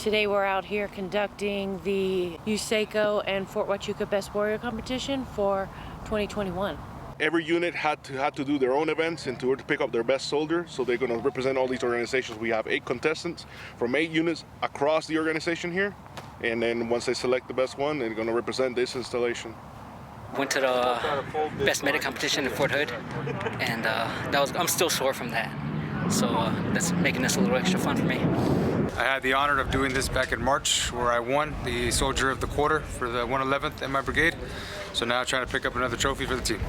Today we're out here conducting the USACO and Fort Huachuca Best Warrior competition for 2021. Every unit had to do their own events in order to pick up their best soldier, so they're going to represent all these organizations. We have 8 contestants from 8 units across the organization here, and then once they select the best one, they're going to represent this installation. Went to the best MEDDAC competition in Fort Hood, and I'm still sore from that. So that's making this a little extra fun for me. I had the honor of doing this back in March, where I won the Soldier of the Quarter for the 111th in my brigade. So now trying to pick up another trophy for the team.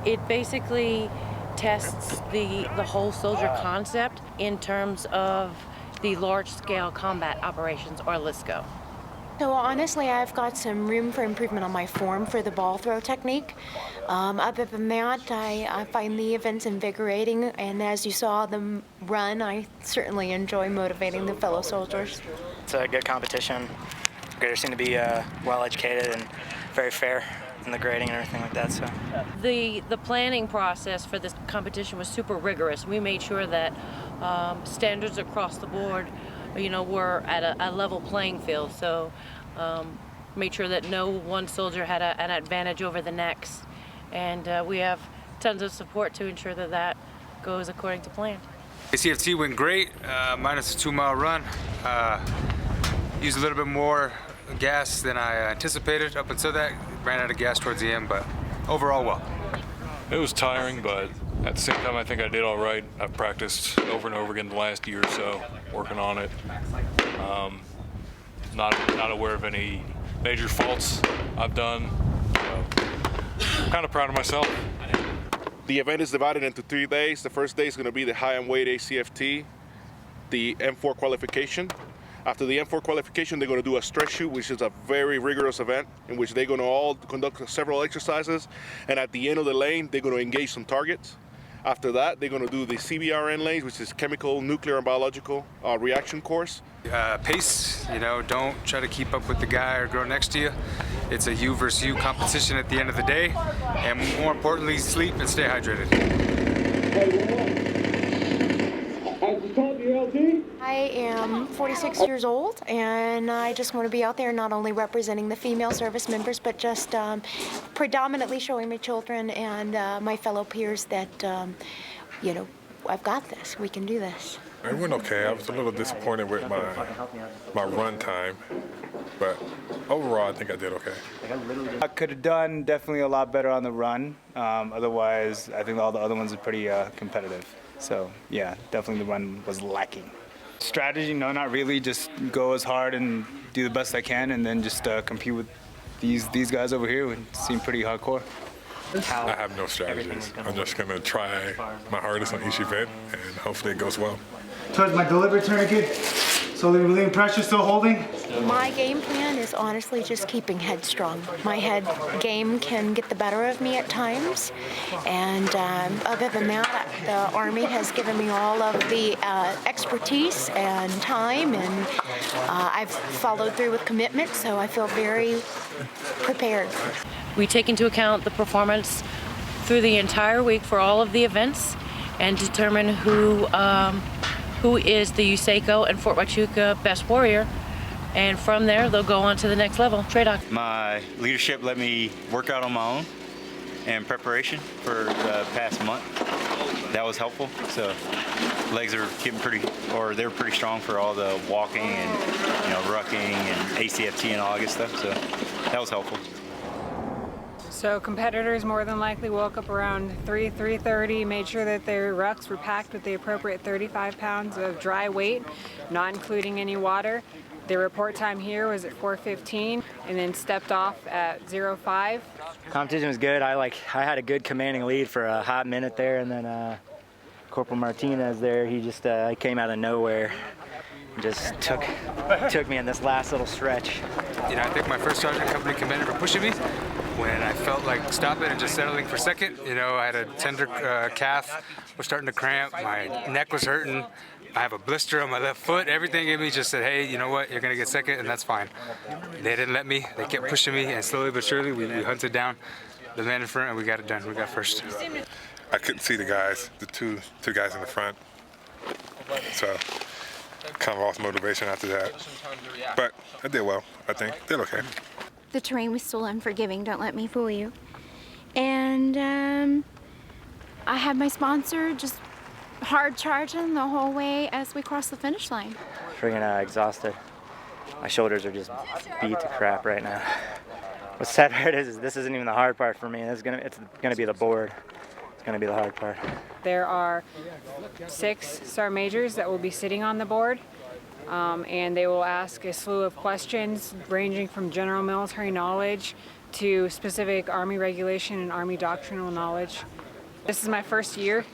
It basically tests the whole soldier concept in terms of the large-scale combat operations, or LSCO. So honestly, I've got some room for improvement on my form for the ball throw technique. Other than that, I find the events invigorating, and as you saw them run, I certainly enjoy motivating the fellow soldiers. It's a good competition. Graders seem to be well educated and very fair in the grading and everything like that. So the planning process for this competition was super rigorous. We made sure that standards across the board, were at a level playing field. So made sure that no one soldier had an advantage over the next. And we have tons of support to ensure that that goes according to plan. ACFT went great, minus a 2-mile run. Used a little bit more gas than I anticipated up until that. Ran out of gas towards the end, but overall well. It was tiring, but at the same time I think I did all right. I've practiced over and over again the last year or so, working on it. Not aware of any major faults I've done. So, kind of proud of myself. The event is divided into 3 days. The first day is going to be the high and weight ACFT, the M4 qualification. After the M4 qualification, they're going to do a stretch shoot, which is a very rigorous event in which they're going to all conduct several exercises. And at the end of the lane, they're going to engage some targets. After that, they're going to do the CBRN lanes, which is chemical, nuclear, and biological reaction course. Pace, don't try to keep up with the guy or girl next to you. It's a you versus you competition at the end of the day. And more importantly, sleep and stay hydrated. I am 46 years old, and I just want to be out there not only representing the female service members, but just predominantly showing my children and my fellow peers that, I've got this. We can do this. It went okay. I was a little disappointed with my run time, but overall I think I did okay. I could have done definitely a lot better on the run. Otherwise, I think all the other ones are pretty competitive. So yeah, definitely the run was lacking. Strategy, no, not really. Just go as hard and do the best I can, and then just compete with these guys over here, who seem pretty hardcore. I have no strategies. I'm just going to try my hardest on each event, and hopefully it goes well. Towards my deliberate tourniquet, slowly relieving pressure, still holding. My game plan is honestly just keeping headstrong. My head game can get the better of me at times, and other than that, the Army has given me all of the expertise and time, and I've followed through with commitment, so I feel very prepared. We take into account the performance through the entire week for all of the events and determine who is the USACO and Fort Huachuca Best Warrior, and from there they'll go on to the next level. Trade-off. My leadership let me work out on my own in preparation for the past month. That was helpful. So legs are getting they're pretty strong for all the walking and rucking and ACFT and all that good stuff. So that was helpful. So competitors more than likely woke up around 3:30, made sure that their rucks were packed with the appropriate 35 pounds of dry weight, not including any water. Their report time here was at 4:15, and then stepped off at 05. competition was good. I had a good commanding lead for a hot minute there, and then Corporal Martinez there, he just came out of nowhere. Just took me in this last little stretch. I thank my first sergeant company commander for pushing me when I felt like stopping and just settling for second. I had a tender calf, was starting to cramp, my neck was hurting, I have a blister on my left foot. Everything in me just said, hey, you know what, you're gonna get second, and that's fine. They didn't let me, they kept pushing me, and slowly but surely we hunted down the man in front, and we got it done. We got first. I couldn't see the guys, the two guys in the front. So kind of lost motivation after that. But I did well, I think. Did okay. The terrain was still unforgiving, don't let me fool you. And I had my sponsor just hard charging the whole way as we crossed the finish line. Freaking exhausted. My shoulders are just beat to crap right now. What's sad part is this isn't even the hard part for me. It's gonna be the board. It's gonna be the hard part. There are 6 sergeant majors that will be sitting on the board, and they will ask a slew of questions ranging from general military knowledge to specific Army regulation and Army doctrinal knowledge. This is my first year,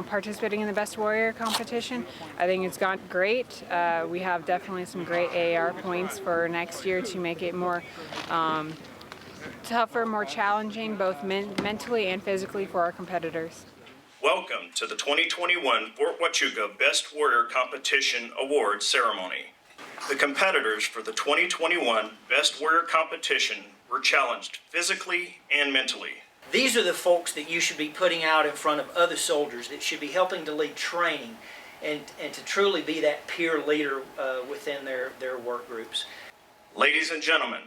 participating in the Best Warrior competition. I think it's gone great. We have definitely some great AAR points for next year to make it more tougher, more challenging, both mentally and physically for our competitors. Welcome to the 2021 Fort Huachuca Best Warrior Competition Award Ceremony. The competitors for the 2021 Best Warrior Competition were challenged physically and mentally. These are the folks that you should be putting out in front of other soldiers, that should be helping to lead training and to truly be that peer leader within their work groups. Ladies and gentlemen,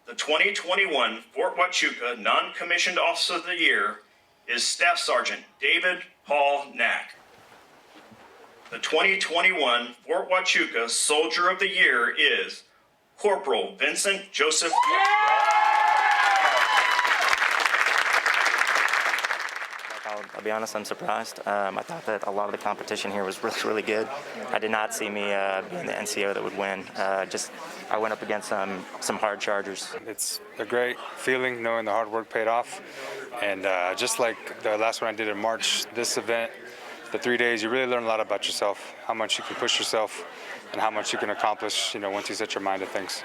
the 2021 Fort Huachuca Non-Commissioned Officer of the Year is Staff Sergeant David Paul Knaak. The 2021 Fort Huachuca Soldier of the Year is Corporal Vincent Joseph. I'll be honest, I'm surprised. I thought that a lot of the competition here was really good. I did not see me being the NCO that would win. I went up against some hard chargers. It's a great feeling knowing the hard work paid off. And just like the last one I did in March, this event, the 3 days, you really learn a lot about yourself, how much you can push yourself, and how much you can accomplish, once you set your mind to things.